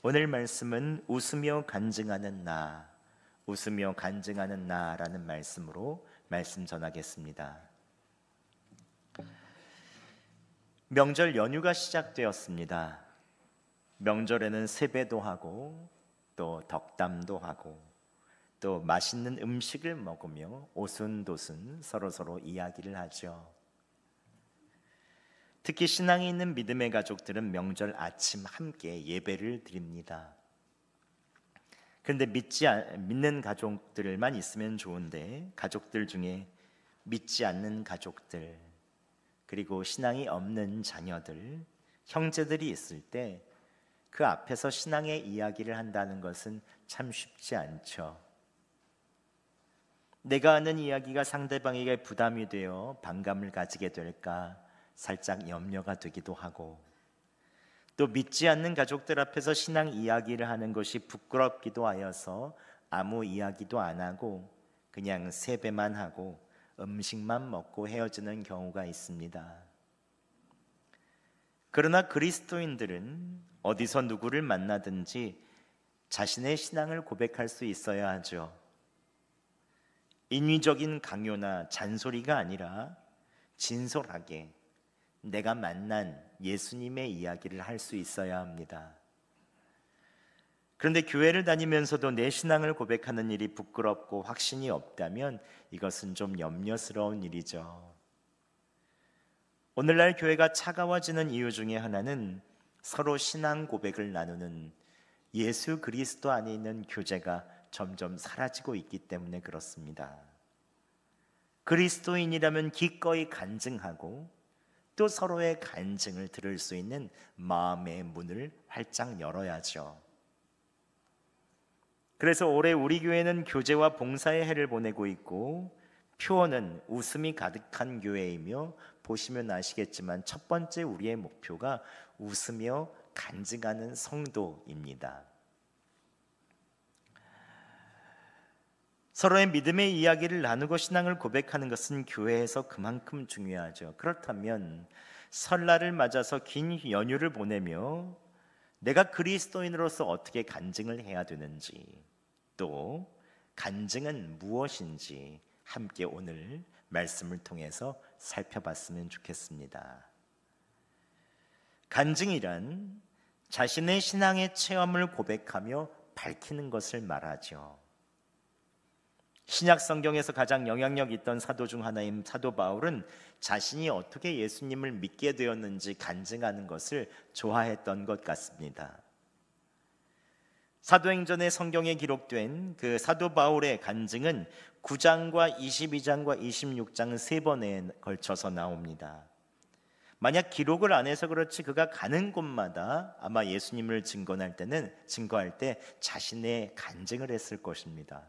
오늘 말씀은 웃으며 간증하는 나, 웃으며 간증하는 나라는 말씀으로 말씀 전하겠습니다. 명절 연휴가 시작되었습니다. 명절에는 세배도 하고 또 덕담도 하고 또 맛있는 음식을 먹으며 오순도순 서로서로 이야기를 하죠. 특히 신앙이 있는 믿음의 가족들은 명절 아침 함께 예배를 드립니다. 그런데 믿는 가족들만 있으면 좋은데 가족들 중에 믿지 않는 가족들, 그리고 신앙이 없는 자녀들, 형제들이 있을 때 그 앞에서 신앙의 이야기를 한다는 것은 참 쉽지 않죠. 내가 하는 이야기가 상대방에게 부담이 되어 반감을 가지게 될까 살짝 염려가 되기도 하고, 또 믿지 않는 가족들 앞에서 신앙 이야기를 하는 것이 부끄럽기도 하여서 아무 이야기도 안 하고 그냥 세배만 하고 음식만 먹고 헤어지는 경우가 있습니다. 그러나 그리스도인들은 어디서 누구를 만나든지 자신의 신앙을 고백할 수 있어야 하죠. 인위적인 강요나 잔소리가 아니라 진솔하게 내가 만난 예수님의 이야기를 할 수 있어야 합니다. 그런데 교회를 다니면서도 내 신앙을 고백하는 일이 부끄럽고 확신이 없다면 이것은 좀 염려스러운 일이죠. 오늘날 교회가 차가워지는 이유 중에 하나는 서로 신앙 고백을 나누는 예수 그리스도 안에 있는 교제가 점점 사라지고 있기 때문에 그렇습니다. 그리스도인이라면 기꺼이 간증하고 또 서로의 간증을 들을 수 있는 마음의 문을 활짝 열어야죠. 그래서 올해 우리 교회는 교제와 봉사의 해를 보내고 있고, 표어는 웃음이 가득한 교회이며, 보시면 아시겠지만 첫 번째 우리의 목표가 웃으며 간증하는 성도입니다. 서로의 믿음의 이야기를 나누고 신앙을 고백하는 것은 교회에서 그만큼 중요하죠. 그렇다면 설날을 맞아서 긴 연휴를 보내며 내가 그리스도인으로서 어떻게 간증을 해야 되는지, 또 간증은 무엇인지 함께 오늘 말씀을 통해서 살펴봤으면 좋겠습니다. 간증이란 자신의 신앙의 체험을 고백하며 밝히는 것을 말하죠. 신약 성경에서 가장 영향력 있던 사도 중 하나인 사도 바울은 자신이 어떻게 예수님을 믿게 되었는지 간증하는 것을 좋아했던 것 같습니다. 사도행전의 성경에 기록된 그 사도 바울의 간증은 9장과 22장과 26장 세 번에 걸쳐서 나옵니다. 만약 기록을 안 해서 그렇지 그가 가는 곳마다 아마 예수님을 증거할 때 자신의 간증을 했을 것입니다.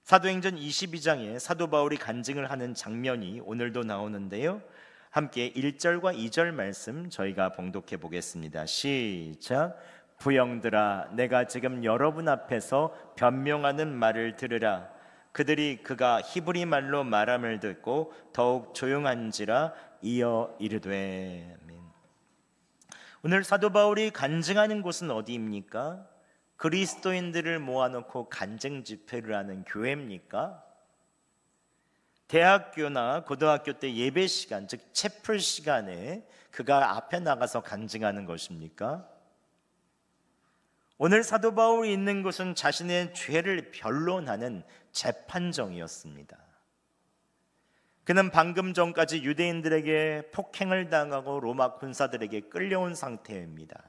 사도행전 22장에 사도 바울이 간증을 하는 장면이 오늘도 나오는데요, 함께 1절과 2절 말씀 저희가 봉독해 보겠습니다. 시작. 부형들아, 내가 지금 여러분 앞에서 변명하는 말을 들으라. 그들이 그가 히브리 말로 말함을 듣고 더욱 조용한지라 이어 이르되. 오늘 사도 바울이 간증하는 곳은 어디입니까? 그리스도인들을 모아놓고 간증 집회를 하는 교회입니까? 대학교나 고등학교 때 예배 시간, 즉 채플 시간에 그가 앞에 나가서 간증하는 것입니까? 오늘 사도 바울이 있는 곳은 자신의 죄를 변론하는 재판정이었습니다. 그는 방금 전까지 유대인들에게 폭행을 당하고 로마 군사들에게 끌려온 상태입니다.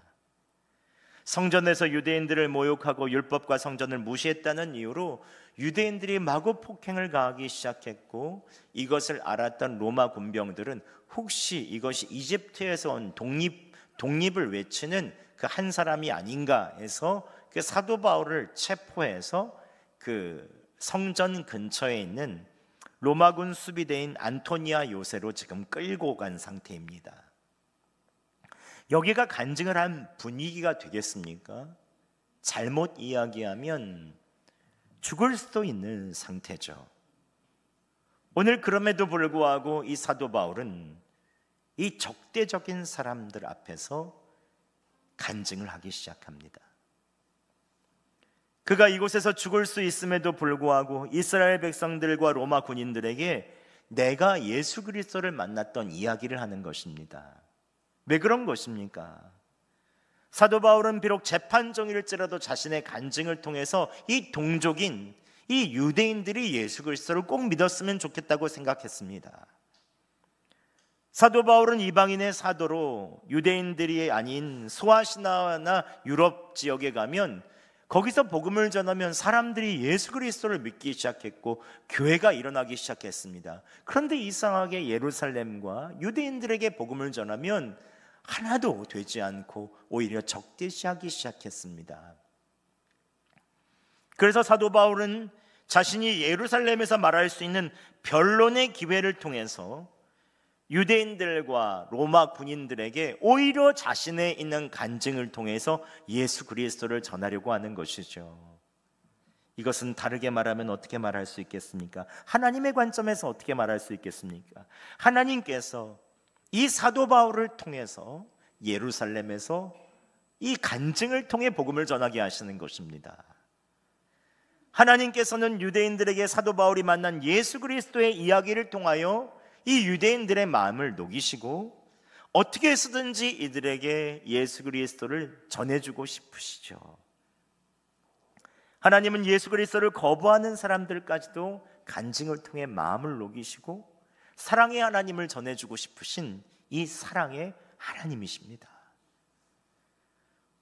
성전에서 유대인들을 모욕하고 율법과 성전을 무시했다는 이유로 유대인들이 마구 폭행을 가하기 시작했고, 이것을 알았던 로마 군병들은 혹시 이것이 이집트에서 온 독립을 외치는 그 한 사람이 아닌가 해서 그 사도 바울을 체포해서 그 성전 근처에 있는 로마군 수비대인 안토니아 요새로 지금 끌고 간 상태입니다. 여기가 간증을 한 분위기가 되겠습니까? 잘못 이야기하면 죽을 수도 있는 상태죠. 오늘 그럼에도 불구하고 이 사도 바울은 이 적대적인 사람들 앞에서 간증을 하기 시작합니다. 그가 이곳에서 죽을 수 있음에도 불구하고 이스라엘 백성들과 로마 군인들에게 내가 예수 그리스도를 만났던 이야기를 하는 것입니다. 왜 그런 것입니까? 사도 바울은 비록 재판 중일지라도 자신의 간증을 통해서 이 동족인 이 유대인들이 예수 그리스도를 꼭 믿었으면 좋겠다고 생각했습니다. 사도 바울은 이방인의 사도로 유대인들이 아닌 소아시아나 유럽 지역에 가면 거기서 복음을 전하면 사람들이 예수 그리스도를 믿기 시작했고 교회가 일어나기 시작했습니다. 그런데 이상하게 예루살렘과 유대인들에게 복음을 전하면 하나도 되지 않고 오히려 적대시하기 시작했습니다. 그래서 사도 바울은 자신이 예루살렘에서 말할 수 있는 변론의 기회를 통해서 유대인들과 로마 군인들에게 오히려 자신의 있는 간증을 통해서 예수 그리스도를 전하려고 하는 것이죠. 이것은 다르게 말하면 어떻게 말할 수 있겠습니까? 하나님의 관점에서 어떻게 말할 수 있겠습니까? 하나님께서 이 사도 바울을 통해서 예루살렘에서 이 간증을 통해 복음을 전하게 하시는 것입니다. 하나님께서는 유대인들에게 사도 바울이 만난 예수 그리스도의 이야기를 통하여 이 유대인들의 마음을 녹이시고 어떻게 해서든지 이들에게 예수 그리스도를 전해주고 싶으시죠. 하나님은 예수 그리스도를 거부하는 사람들까지도 간증을 통해 마음을 녹이시고 사랑의 하나님을 전해주고 싶으신 이 사랑의 하나님이십니다.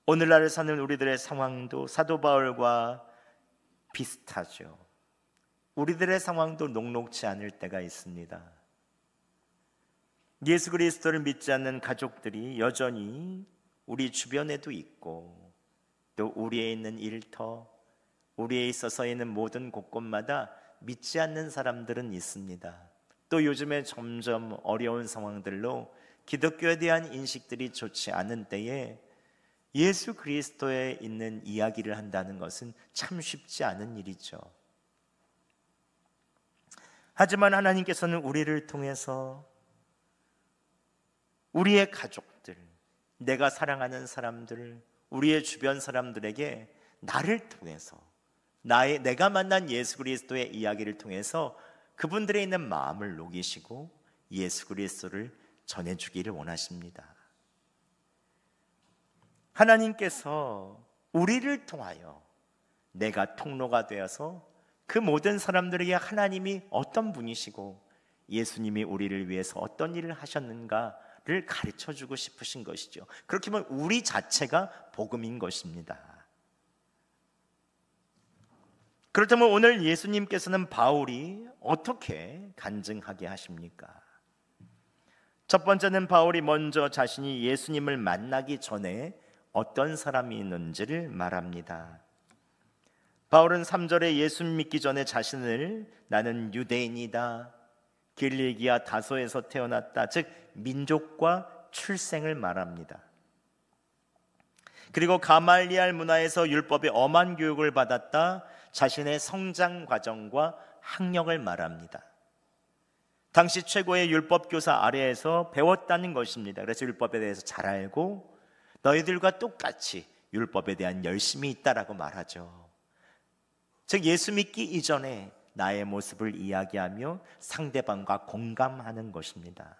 오늘날 사는 우리들의 상황도 사도 바울과 비슷하죠. 우리들의 상황도 녹록지 않을 때가 있습니다. 예수 그리스도를 믿지 않는 가족들이 여전히 우리 주변에도 있고 또 우리에 있는 일터, 우리에 있어서 있는 모든 곳곳마다 믿지 않는 사람들은 있습니다. 또 요즘에 점점 어려운 상황들로 기독교에 대한 인식들이 좋지 않은 때에 예수 그리스도에 있는 이야기를 한다는 것은 참 쉽지 않은 일이죠. 하지만 하나님께서는 우리를 통해서 우리의 가족들, 내가 사랑하는 사람들, 우리의 주변 사람들에게 나를 통해서 내가 만난 예수 그리스도의 이야기를 통해서 그분들의 있는 마음을 녹이시고 예수 그리스도를 전해주기를 원하십니다. 하나님께서 우리를 통하여 내가 통로가 되어서 그 모든 사람들에게 하나님이 어떤 분이시고 예수님이 우리를 위해서 어떤 일을 하셨는가를 가르쳐주고 싶으신 것이죠. 그렇게 보면 우리 자체가 복음인 것입니다. 그렇다면 오늘 예수님께서는 바울이 어떻게 간증하게 하십니까? 첫 번째는 바울이 먼저 자신이 예수님을 만나기 전에 어떤 사람이 있는지를 말합니다. 바울은 3절에 예수 믿기 전에 자신을 나는 유대인이다, 길리기아 다소에서 태어났다, 즉 민족과 출생을 말합니다. 그리고 가말리알 문화에서 율법의 엄한 교육을 받았다, 자신의 성장 과정과 학력을 말합니다. 당시 최고의 율법 교사 아래에서 배웠다는 것입니다. 그래서 율법에 대해서 잘 알고 너희들과 똑같이 율법에 대한 열심이 있다라고 말하죠. 즉 예수 믿기 이전에 나의 모습을 이야기하며 상대방과 공감하는 것입니다.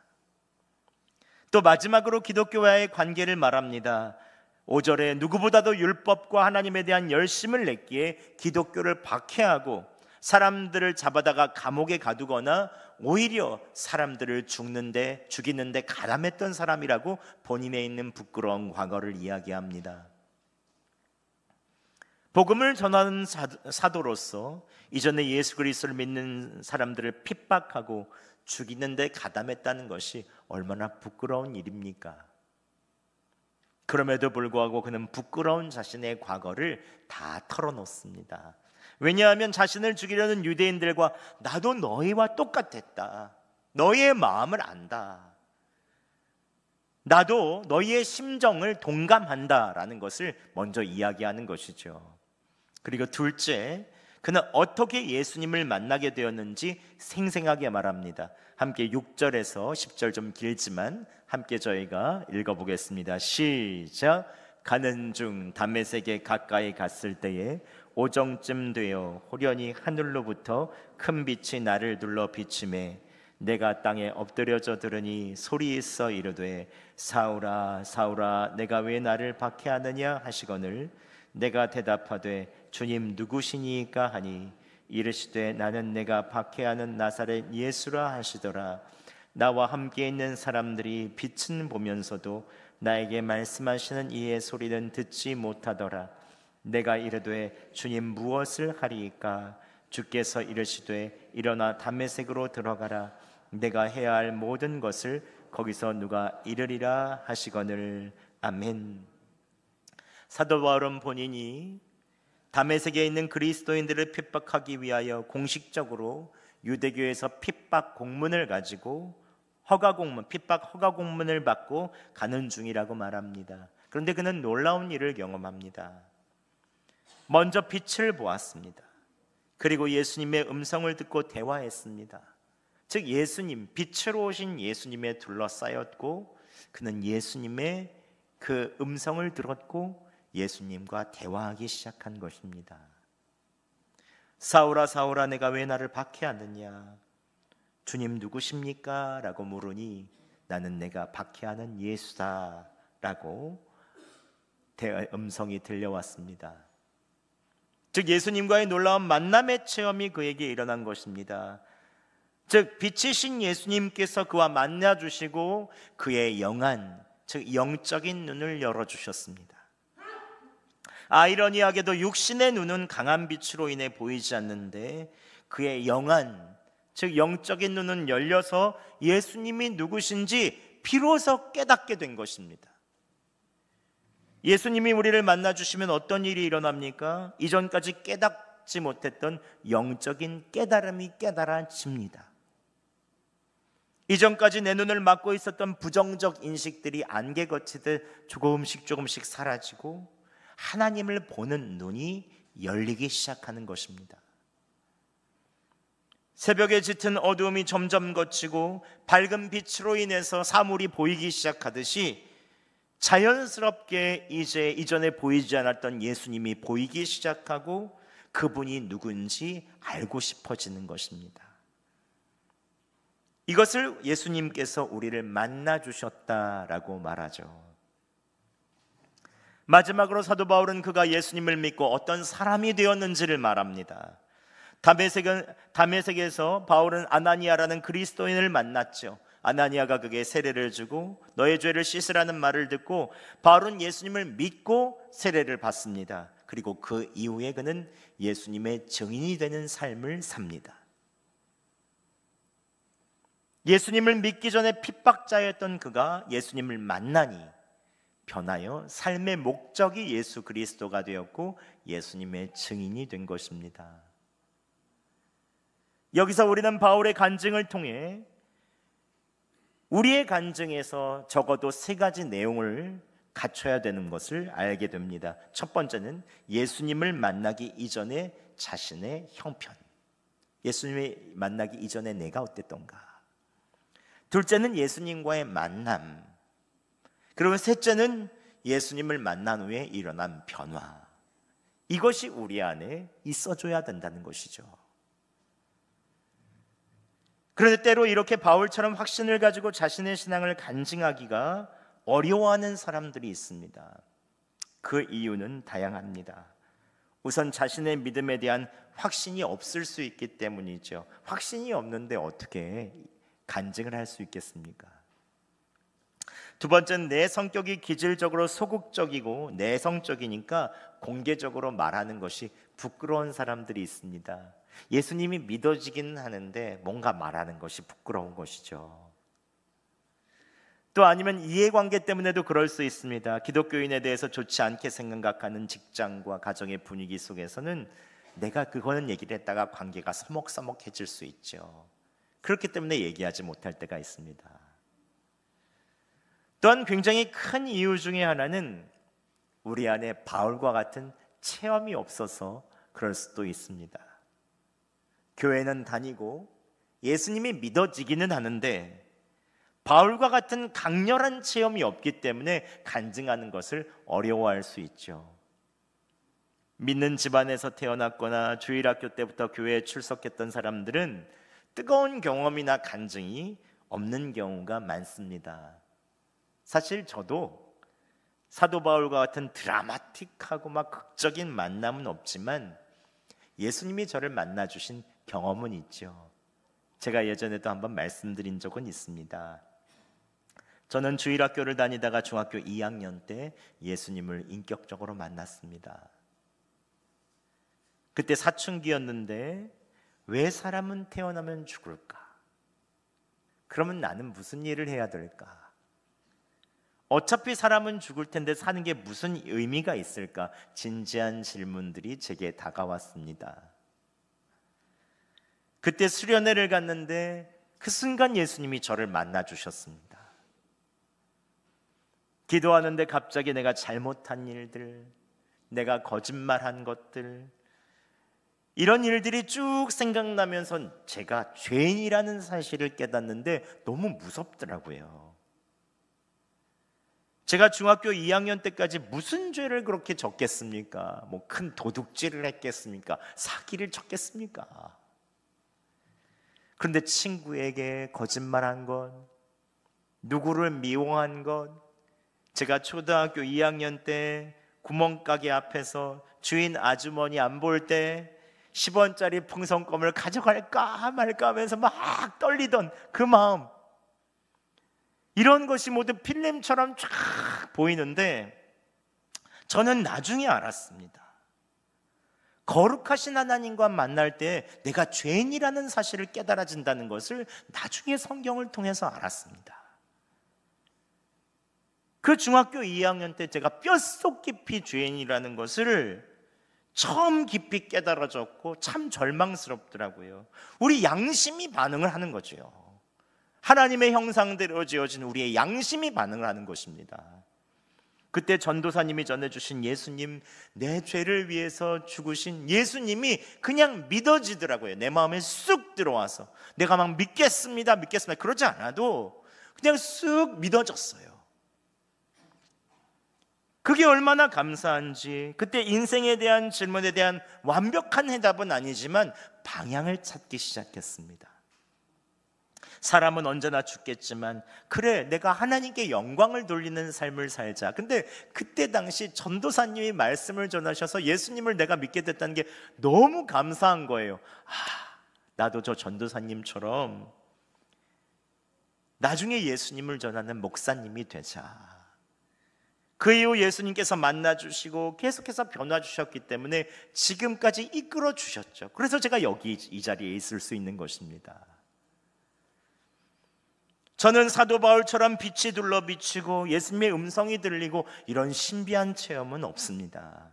또 마지막으로 기독교와의 관계를 말합니다. 5절에 누구보다도 율법과 하나님에 대한 열심을 냈기에 기독교를 박해하고 사람들을 잡아다가 감옥에 가두거나 오히려 사람들을 죽이는데 가담했던 사람이라고 본인에 있는 부끄러운 과거를 이야기합니다. 복음을 전하는 사도로서 이전에 예수 그리스도를 믿는 사람들을 핍박하고 죽이는데 가담했다는 것이 얼마나 부끄러운 일입니까? 그럼에도 불구하고 그는 부끄러운 자신의 과거를 다 털어놓습니다. 왜냐하면 자신을 죽이려는 유대인들과 나도 너희와 똑같았다, 너희의 마음을 안다, 나도 너희의 심정을 동감한다라는 것을 먼저 이야기하는 것이죠. 그리고 둘째, 그는 어떻게 예수님을 만나게 되었는지 생생하게 말합니다. 함께 6절에서 10절 좀 길지만 함께 저희가 읽어보겠습니다. 시작. 가는 중 다메섹에 가까이 갔을 때에 오정쯤 되어 호련히 하늘로부터 큰 빛이 나를 둘러 비치매 내가 땅에 엎드려져 들으니 소리 있어 이르되 사울아 사울아 내가 왜 나를 박해하느냐 하시거늘 내가 대답하되 주님 누구시니까 하니 이르시되 나는 내가 박해하는 나사렛 예수라 하시더라. 나와 함께 있는 사람들이 빛은 보면서도 나에게 말씀하시는 이의 소리는 듣지 못하더라. 내가 이르되 주님 무엇을 하리이까? 주께서 이르시되 일어나 다메섹으로 들어가라. 내가 해야 할 모든 것을 거기서 누가 이르리라 하시거늘. 아멘. 사도 바울은 본인이 다메섹에 있는 그리스도인들을 핍박하기 위하여 공식적으로 유대교에서 핍박 공문을 가지고 핍박 허가 공문을 받고 가는 중이라고 말합니다. 그런데 그는 놀라운 일을 경험합니다. 먼저 빛을 보았습니다. 그리고 예수님의 음성을 듣고 대화했습니다. 즉 예수님, 빛으로 오신 예수님에 둘러싸였고 그는 예수님의 그 음성을 들었고 예수님과 대화하기 시작한 것입니다. 사울아 사울아 내가 왜 나를 박해하느냐? 주님 누구십니까? 라고 물으니 나는 내가 박해하는 예수다 라고 음성이 들려왔습니다. 즉 예수님과의 놀라운 만남의 체험이 그에게 일어난 것입니다. 즉 빛이신 예수님께서 그와 만나주시고 그의 영안, 즉 영적인 눈을 열어주셨습니다. 아이러니하게도 육신의 눈은 강한 빛으로 인해 보이지 않는데 그의 영안, 즉 영적인 눈은 열려서 예수님이 누구신지 비로소 깨닫게 된 것입니다. 예수님이 우리를 만나주시면 어떤 일이 일어납니까? 이전까지 깨닫지 못했던 영적인 깨달음이 깨달아집니다. 이전까지 내 눈을 막고 있었던 부정적 인식들이 안개 거치듯 조금씩 사라지고 하나님을 보는 눈이 열리기 시작하는 것입니다. 새벽에 짙은 어두움이 점점 걷히고 밝은 빛으로 인해서 사물이 보이기 시작하듯이 자연스럽게 이제 이전에 보이지 않았던 예수님이 보이기 시작하고 그분이 누군지 알고 싶어지는 것입니다. 이것을 예수님께서 우리를 만나 주셨다라고 말하죠. 마지막으로 사도 바울은 그가 예수님을 믿고 어떤 사람이 되었는지를 말합니다. 다메섹에서 바울은 아나니아라는 그리스도인을 만났죠. 아나니아가 그에게 세례를 주고 너의 죄를 씻으라는 말을 듣고 바울은 예수님을 믿고 세례를 받습니다. 그리고 그 이후에 그는 예수님의 증인이 되는 삶을 삽니다. 예수님을 믿기 전에 핍박자였던 그가 예수님을 만나니 변하여 삶의 목적이 예수 그리스도가 되었고 예수님의 증인이 된 것입니다. 여기서 우리는 바울의 간증을 통해 우리의 간증에서 적어도 세 가지 내용을 갖춰야 되는 것을 알게 됩니다. 첫 번째는 예수님을 만나기 이전의 자신의 형편, 예수님을 만나기 이전에 내가 어땠던가. 둘째는 예수님과의 만남, 그리고 셋째는 예수님을 만난 후에 일어난 변화. 이것이 우리 안에 있어줘야 된다는 것이죠. 그런데 때로 이렇게 바울처럼 확신을 가지고 자신의 신앙을 간증하기가 어려워하는 사람들이 있습니다. 그 이유는 다양합니다. 우선 자신의 믿음에 대한 확신이 없을 수 있기 때문이죠. 확신이 없는데 어떻게 간증을 할 수 있겠습니까? 두 번째는 내 성격이 기질적으로 소극적이고 내성적이니까 공개적으로 말하는 것이 부끄러운 사람들이 있습니다. 예수님이 믿어지기는 하는데 뭔가 말하는 것이 부끄러운 것이죠. 또 아니면 이해관계 때문에도 그럴 수 있습니다. 기독교인에 대해서 좋지 않게 생각하는 직장과 가정의 분위기 속에서는 내가 그거는 얘기를 했다가 관계가 서먹서먹해질 수 있죠. 그렇기 때문에 얘기하지 못할 때가 있습니다. 또한 굉장히 큰 이유 중에 하나는 우리 안에 바울과 같은 체험이 없어서 그럴 수도 있습니다. 교회는 다니고 예수님이 믿어지기는 하는데 바울과 같은 강렬한 체험이 없기 때문에 간증하는 것을 어려워할 수 있죠. 믿는 집안에서 태어났거나 주일학교 때부터 교회에 출석했던 사람들은 뜨거운 경험이나 간증이 없는 경우가 많습니다. 사실 저도 사도 바울과 같은 드라마틱하고 막 극적인 만남은 없지만 예수님이 저를 만나주신 경험은 있죠. 제가 예전에도 한번 말씀드린 적은 있습니다. 저는 주일학교를 다니다가 중학교 2학년 때 예수님을 인격적으로 만났습니다. 그때 사춘기였는데 왜 사람은 태어나면 죽을까? 그러면 나는 무슨 일을 해야 될까? 어차피 사람은 죽을 텐데 사는 게 무슨 의미가 있을까? 진지한 질문들이 제게 다가왔습니다. 그때 수련회를 갔는데 그 순간 예수님이 저를 만나 주셨습니다. 기도하는데 갑자기 내가 잘못한 일들, 내가 거짓말한 것들, 이런 일들이 쭉 생각나면서 제가 죄인이라는 사실을 깨닫는데 너무 무섭더라고요. 제가 중학교 2학년 때까지 무슨 죄를 그렇게 졌겠습니까? 뭐 큰 도둑질을 했겠습니까? 사기를 쳤겠습니까? 그런데 친구에게 거짓말한 것, 누구를 미워한 것, 제가 초등학교 2학년 때 구멍가게 앞에서 주인 아주머니 안 볼 때 10원짜리 풍선껌을 가져갈까 말까 하면서 막 떨리던 그 마음, 이런 것이 모두 필름처럼 쫙 보이는데 저는 나중에 알았습니다. 거룩하신 하나님과 만날 때 내가 죄인이라는 사실을 깨달아진다는 것을 나중에 성경을 통해서 알았습니다. 그 중학교 2학년 때 제가 뼛속 깊이 죄인이라는 것을 처음 깊이 깨달아졌고 참 절망스럽더라고요. 우리 양심이 반응을 하는 거죠. 하나님의 형상대로 지어진 우리의 양심이 반응을 하는 것입니다. 그때 전도사님이 전해주신 예수님, 내 죄를 위해서 죽으신 예수님이 그냥 믿어지더라고요. 내 마음에 쑥 들어와서 내가 막 믿겠습니다 그러지 않아도 그냥 쑥 믿어졌어요. 그게 얼마나 감사한지. 그때 인생에 대한 질문에 대한 완벽한 해답은 아니지만 방향을 찾기 시작했습니다. 사람은 언제나 죽겠지만 그래, 내가 하나님께 영광을 돌리는 삶을 살자. 근데 그때 당시 전도사님이 말씀을 전하셔서 예수님을 내가 믿게 됐다는 게 너무 감사한 거예요. 나도 저 전도사님처럼 나중에 예수님을 전하는 목사님이 되자. 그 이후 예수님께서 만나주시고 계속해서 변화주셨기 때문에 지금까지 이끌어 주셨죠. 그래서 제가 여기 이 자리에 있을 수 있는 것입니다. 저는 사도 바울처럼 빛이 둘러 비치고 예수님의 음성이 들리고 이런 신비한 체험은 없습니다.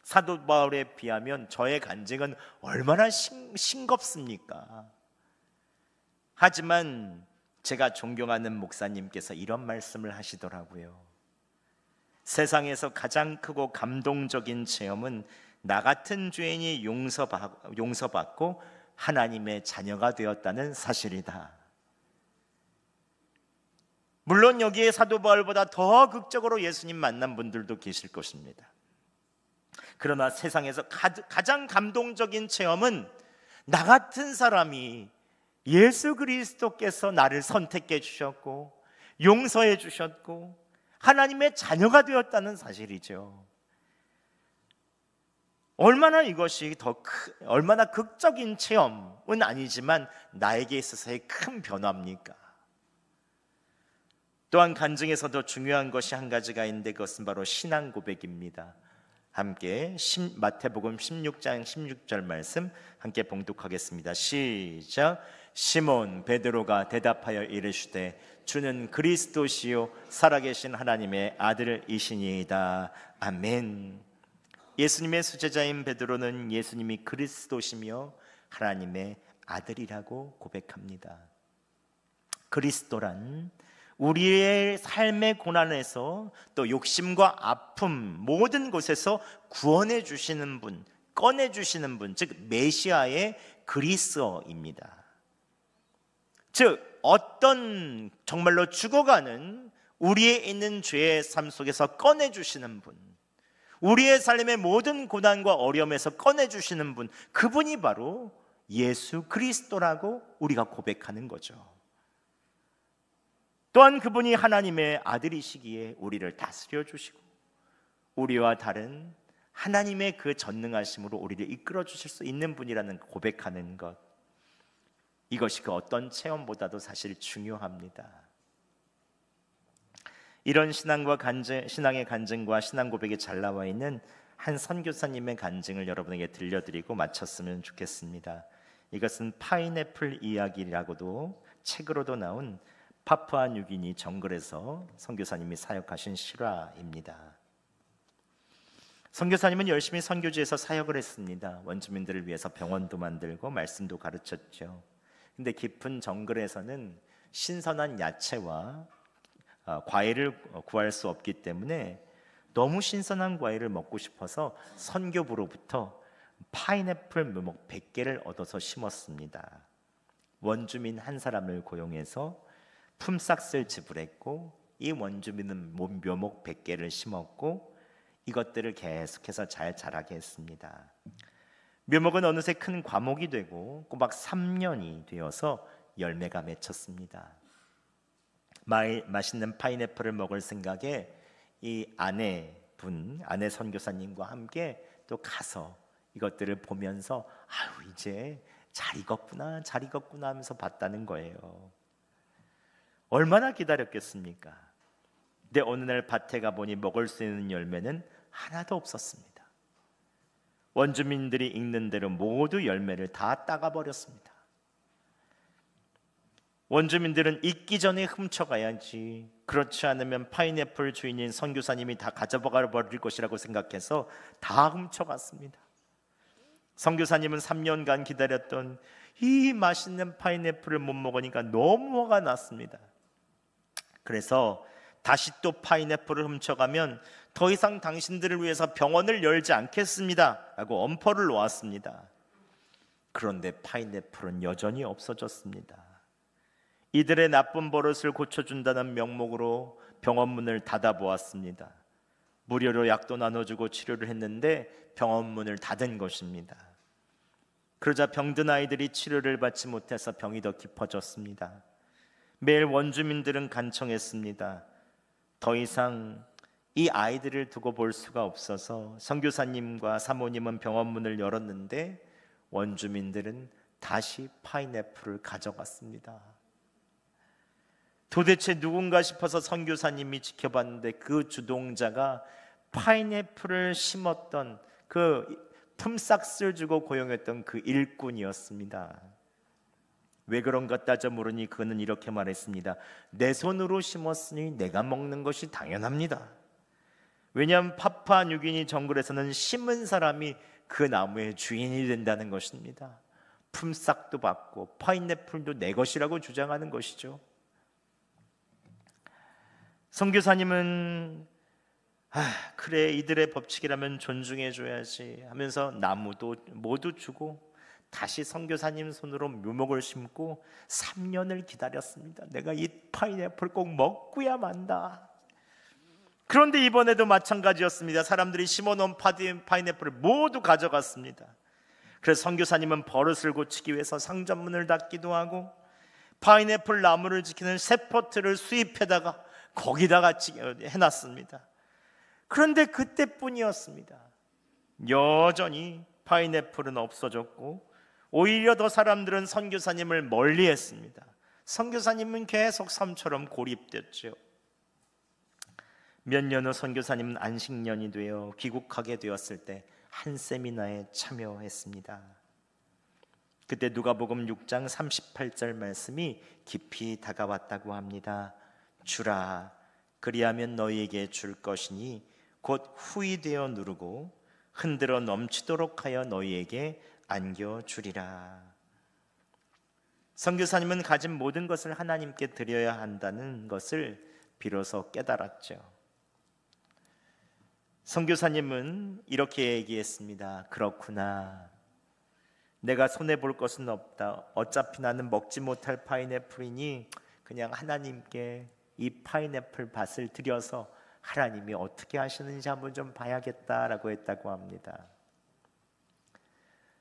사도 바울에 비하면 저의 간증은 얼마나 싱겁습니까? 하지만 제가 존경하는 목사님께서 이런 말씀을 하시더라고요. 세상에서 가장 크고 감동적인 체험은 나 같은 죄인이 용서받고 하나님의 자녀가 되었다는 사실이다. 물론 여기에 사도 바울보다 더 극적으로 예수님 만난 분들도 계실 것입니다. 그러나 세상에서 가장 감동적인 체험은 나 같은 사람이 예수 그리스도께서 나를 선택해 주셨고 용서해 주셨고 하나님의 자녀가 되었다는 사실이죠. 얼마나 이것이 얼마나 극적인 체험은 아니지만 나에게 있어서의 큰 변화입니까? 또한 간증에서도 중요한 것이 한 가지가 있는데 그것은 바로 신앙 고백입니다. 함께 마태복음 16장 16절 말씀 함께 봉독하겠습니다. 시작. 시몬 베드로가 대답하여 이르시되 주는 그리스도시요 살아계신 하나님의 아들이시니이다. 아멘. 예수님의 수제자인 베드로는 예수님이 그리스도시며 하나님의 아들이라고 고백합니다. 그리스도란 우리의 삶의 고난에서 또 욕심과 아픔 모든 곳에서 구원해 주시는 분, 꺼내 주시는 분, 즉 메시아의 그리스어입니다. 즉 어떤 정말로 죽어가는 우리에 있는 죄의 삶 속에서 꺼내주시는 분, 우리의 삶의 모든 고난과 어려움에서 꺼내주시는 분, 그분이 바로 예수 그리스도라고 우리가 고백하는 거죠. 또한 그분이 하나님의 아들이시기에 우리를 다스려 주시고 우리와 다른 하나님의 그 전능하심으로 우리를 이끌어 주실 수 있는 분이라는 고백하는 것, 이것이 그 어떤 체험보다도 사실 중요합니다. 이런 신앙의 간증과 신앙 고백이 잘 나와 있는 한 선교사님의 간증을 여러분에게 들려드리고 마쳤으면 좋겠습니다. 이것은 파인애플 이야기라고도 책으로도 나온 파푸아뉴기니 정글에서 선교사님이 사역하신 실화입니다. 선교사님은 열심히 선교지에서 사역을 했습니다. 원주민들을 위해서 병원도 만들고 말씀도 가르쳤죠. 근데 깊은 정글에서는 신선한 야채와 과일을 구할 수 없기 때문에 너무 신선한 과일을 먹고 싶어서 선교부로부터 파인애플 묘목 100개를 얻어서 심었습니다. 원주민 한 사람을 고용해서 품삯을 지불했고, 이 원주민은 묘목 100개를 심었고 이것들을 계속해서 잘 자라게 했습니다. 묘목은 어느새 큰 과목이 되고 꼬박 3년이 되어서 열매가 맺혔습니다. 맛있는 파인애플을 먹을 생각에 이 아내 선교사님과 함께 또 가서 이것들을 보면서 아유, 이제 잘 익었구나 하면서 봤다는 거예요. 얼마나 기다렸겠습니까? 근데 어느 날 밭에 가보니 먹을 수 있는 열매는 하나도 없었습니다. 원주민들이 익는 대로 모두 열매를 다 따가버렸습니다. 원주민들은 익기 전에 훔쳐가야지, 그렇지 않으면 파인애플 주인인 선교사님이 다 가져가 버릴 것이라고 생각해서 다 훔쳐갔습니다. 선교사님은 3년간 기다렸던 이 맛있는 파인애플을 못 먹으니까 너무 화가 났습니다. 그래서 다시 또 파인애플을 훔쳐가면 더 이상 당신들을 위해서 병원을 열지 않겠습니다 라고 엄포를 놓았습니다. 그런데 파인애플은 여전히 없어졌습니다. 이들의 나쁜 버릇을 고쳐준다는 명목으로 병원 문을 닫아보았습니다. 무료로 약도 나눠주고 치료를 했는데 병원 문을 닫은 것입니다. 그러자 병든 아이들이 치료를 받지 못해서 병이 더 깊어졌습니다. 매일 원주민들은 간청했습니다. 더 이상 이 아이들을 두고 볼 수가 없어서 선교사님과 사모님은 병원 문을 열었는데 원주민들은 다시 파인애플을 가져갔습니다. 도대체 누군가 싶어서 선교사님이 지켜봤는데 그 주동자가 파인애플을 심었던, 그 품삯을 주고 고용했던 그 일꾼이었습니다. 왜 그런가 따져 물으니 그는 이렇게 말했습니다. 내 손으로 심었으니 내가 먹는 것이 당연합니다. 왜냐하면 파푸아뉴기니 정글에서는 심은 사람이 그 나무의 주인이 된다는 것입니다. 품삯도 받고 파인애플도 내 것이라고 주장하는 것이죠. 선교사님은 그래, 이들의 법칙이라면 존중해줘야지 하면서 나무도 모두 주고 다시 선교사님 손으로 묘목을 심고 3년을 기다렸습니다. 내가 이 파인애플 꼭 먹고야 만다. 그런데 이번에도 마찬가지였습니다. 사람들이 심어놓은 파인애플을 모두 가져갔습니다. 그래서 선교사님은 버릇을 고치기 위해서 상점문을 닫기도 하고 파인애플 나무를 지키는 세포트를 수입해다가 거기다가 해놨습니다. 그런데 그때뿐이었습니다. 여전히 파인애플은 없어졌고 오히려 더 사람들은 선교사님을 멀리했습니다. 선교사님은 계속 섬처럼 고립됐죠. 몇 년 후 선교사님은 안식년이 되어 귀국하게 되었을 때 한 세미나에 참여했습니다. 그때 누가복음 6장 38절 말씀이 깊이 다가왔다고 합니다. 주라, 그리하면 너희에게 줄 것이니 곧 후이되어 누르고 흔들어 넘치도록 하여 너희에게 안겨주리라. 선교사님은 가진 모든 것을 하나님께 드려야 한다는 것을 비로소 깨달았죠. 선교사님은 이렇게 얘기했습니다. 그렇구나. 내가 손해볼 것은 없다. 어차피 나는 먹지 못할 파인애플이니 그냥 하나님께 이 파인애플 밭을 드려서 하나님이 어떻게 하시는지 한번 좀 봐야겠다라고 했다고 합니다.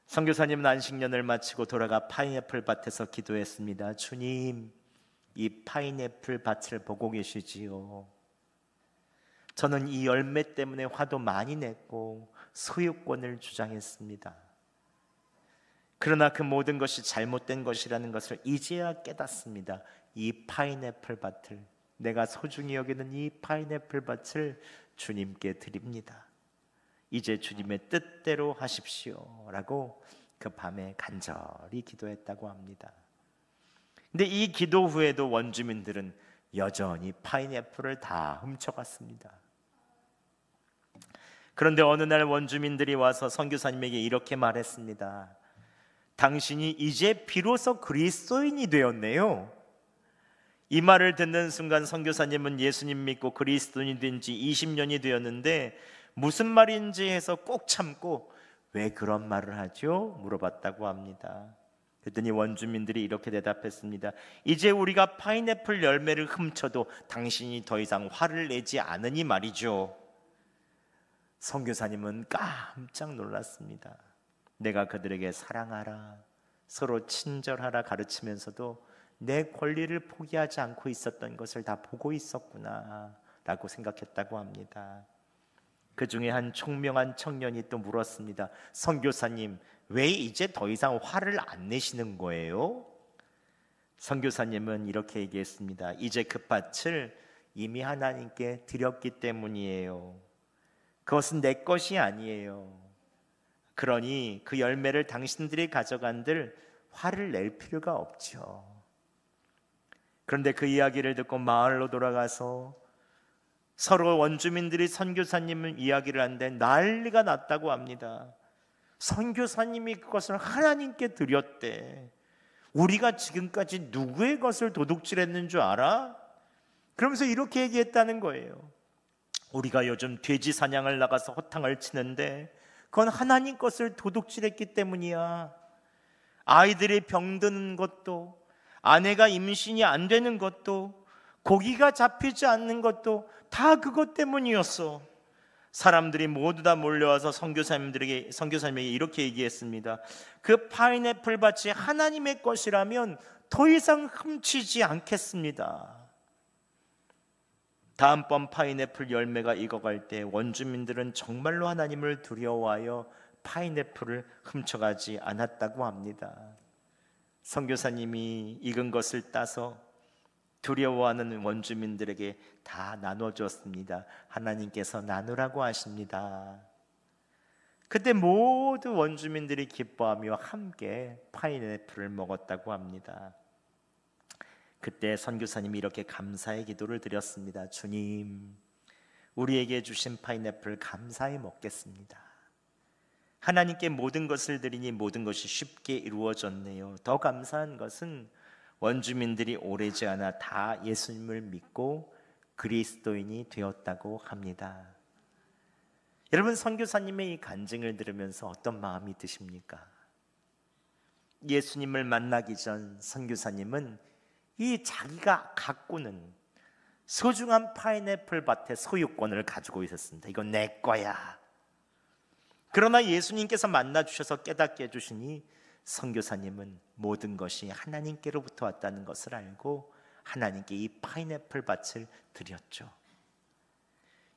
선교사님은 안식년을 마치고 돌아가 파인애플 밭에서 기도했습니다. 주님, 이 파인애플 밭을 보고 계시지요. 저는 이 열매 때문에 화도 많이 냈고 소유권을 주장했습니다. 그러나 그 모든 것이 잘못된 것이라는 것을 이제야 깨닫습니다. 이 파인애플 밭을, 내가 소중히 여기는 이 파인애플 밭을 주님께 드립니다. 이제 주님의 뜻대로 하십시오 라고 그 밤에 간절히 기도했다고 합니다. 근데 이 기도 후에도 원주민들은 여전히 파인애플을 다 훔쳐갔습니다. 그런데 어느 날 원주민들이 와서 선교사님에게 이렇게 말했습니다. 당신이 이제 비로소 그리스도인이 되었네요. 이 말을 듣는 순간 선교사님은 예수님 믿고 그리스도인이 된 지 20년이 되었는데 무슨 말인지 해서 꼭 참고 왜 그런 말을 하죠? 물어봤다고 합니다. 그랬더니 원주민들이 이렇게 대답했습니다. 이제 우리가 파인애플 열매를 훔쳐도 당신이 더 이상 화를 내지 않으니 말이죠. 선교사님은 깜짝 놀랐습니다. 내가 그들에게 사랑하라, 서로 친절하라 가르치면서도 내 권리를 포기하지 않고 있었던 것을 다 보고 있었구나 라고 생각했다고 합니다. 그 중에 한 총명한 청년이 또 물었습니다. 선교사님, 왜 이제 더 이상 화를 안 내시는 거예요? 선교사님은 이렇게 얘기했습니다. 이제 그 밭을 이미 하나님께 드렸기 때문이에요. 그것은 내 것이 아니에요. 그러니 그 열매를 당신들이 가져간들 화를 낼 필요가 없죠. 그런데 그 이야기를 듣고 마을로 돌아가서 서로 원주민들이 선교사님을 이야기를 하는데 난리가 났다고 합니다. 선교사님이 그것을 하나님께 드렸대. 우리가 지금까지 누구의 것을 도둑질했는 줄 알아? 그러면서 이렇게 얘기했다는 거예요. 우리가 요즘 돼지 사냥을 나가서 호탕을 치는데 그건 하나님 것을 도둑질했기 때문이야. 아이들이 병드는 것도, 아내가 임신이 안 되는 것도, 고기가 잡히지 않는 것도 다 그것 때문이었어. 사람들이 모두 다 몰려와서 선교사님에게 이렇게 얘기했습니다. 그 파인애플 밭이 하나님의 것이라면 더 이상 훔치지 않겠습니다. 다음번 파인애플 열매가 익어갈 때 원주민들은 정말로 하나님을 두려워하여 파인애플을 훔쳐가지 않았다고 합니다. 선교사님이 익은 것을 따서 두려워하는 원주민들에게 다 나눠주었습니다. 하나님께서 나누라고 하십니다. 그때 모두 원주민들이 기뻐하며 함께 파인애플을 먹었다고 합니다. 그때 선교사님이 이렇게 감사의 기도를 드렸습니다. 주님, 우리에게 주신 파인애플 감사히 먹겠습니다. 하나님께 모든 것을 드리니 모든 것이 쉽게 이루어졌네요. 더 감사한 것은 원주민들이 오래지 않아 다 예수님을 믿고 그리스도인이 되었다고 합니다. 여러분, 선교사님의 이 간증을 들으면서 어떤 마음이 드십니까? 예수님을 만나기 전 선교사님은 이 자기가 가꾸는 소중한 파인애플 밭의 소유권을 가지고 있었습니다. 이건 내 거야. 그러나 예수님께서 만나 주셔서 깨닫게 해주시니 선교사님은 모든 것이 하나님께로부터 왔다는 것을 알고 하나님께 이 파인애플 밭을 드렸죠.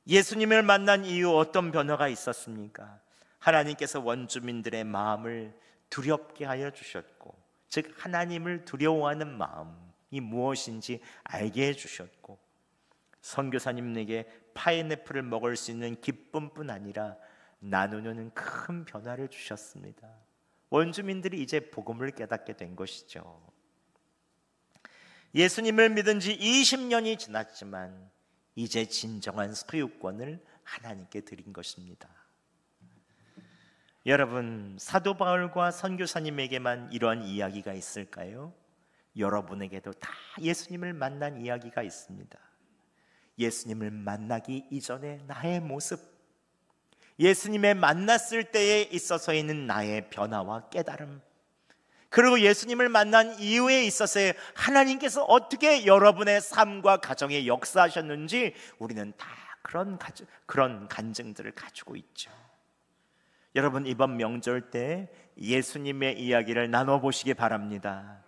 예수님을 만난 이후 어떤 변화가 있었습니까? 하나님께서 원주민들의 마음을 두렵게 하여 주셨고, 즉 하나님을 두려워하는 마음이 무엇인지 알게 해주셨고, 선교사님에게 파인애플을 먹을 수 있는 기쁨뿐 아니라 나누는 큰 변화를 주셨습니다. 원주민들이 이제 복음을 깨닫게 된 것이죠. 예수님을 믿은 지 20년이 지났지만 이제 진정한 소유권을 하나님께 드린 것입니다. 여러분, 사도 바울과 선교사님에게만 이러한 이야기가 있을까요? 여러분에게도 다 예수님을 만난 이야기가 있습니다. 예수님을 만나기 이전의 나의 모습, 예수님을 만났을 때에 있어서 있는 나의 변화와 깨달음, 그리고 예수님을 만난 이후에 있어서의 하나님께서 어떻게 여러분의 삶과 가정에 역사하셨는지 우리는 다 그런 간증들을 가지고 있죠. 여러분, 이번 명절 때 예수님의 이야기를 나눠보시기 바랍니다.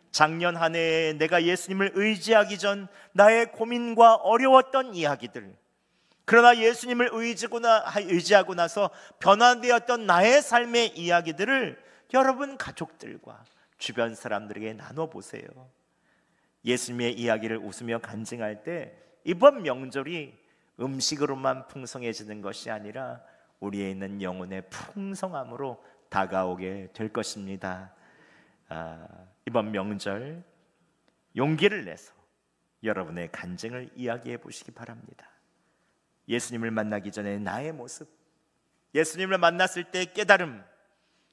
작년 한 해에 내가 예수님을 의지하기 전 나의 고민과 어려웠던 이야기들, 그러나 예수님을 의지하고 나서 변화되었던 나의 삶의 이야기들을 여러분 가족들과 주변 사람들에게 나눠보세요. 예수님의 이야기를 웃으며 간증할 때 이번 명절이 음식으로만 풍성해지는 것이 아니라 우리에 있는 영혼의 풍성함으로 다가오게 될 것입니다. 이번 명절 용기를 내서 여러분의 간증을 이야기해 보시기 바랍니다. 예수님을 만나기 전에 나의 모습, 예수님을 만났을 때의 깨달음,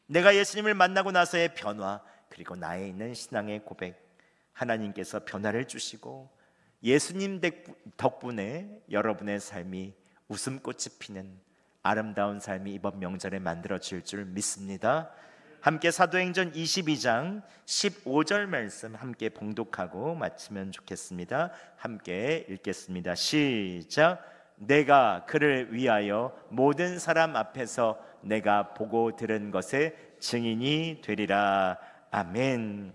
내가 예수님을 만나고 나서의 변화, 그리고 나에 있는 신앙의 고백, 하나님께서 변화를 주시고 예수님 덕분에 여러분의 삶이 웃음꽃이 피는 아름다운 삶이 이번 명절에 만들어질 줄 믿습니다. 함께 사도행전 22장 15절 말씀 함께 봉독하고 마치면 좋겠습니다. 함께 읽겠습니다. 시작. 내가 그를 위하여 모든 사람 앞에서 내가 보고 들은 것의 증인이 되리라. 아멘.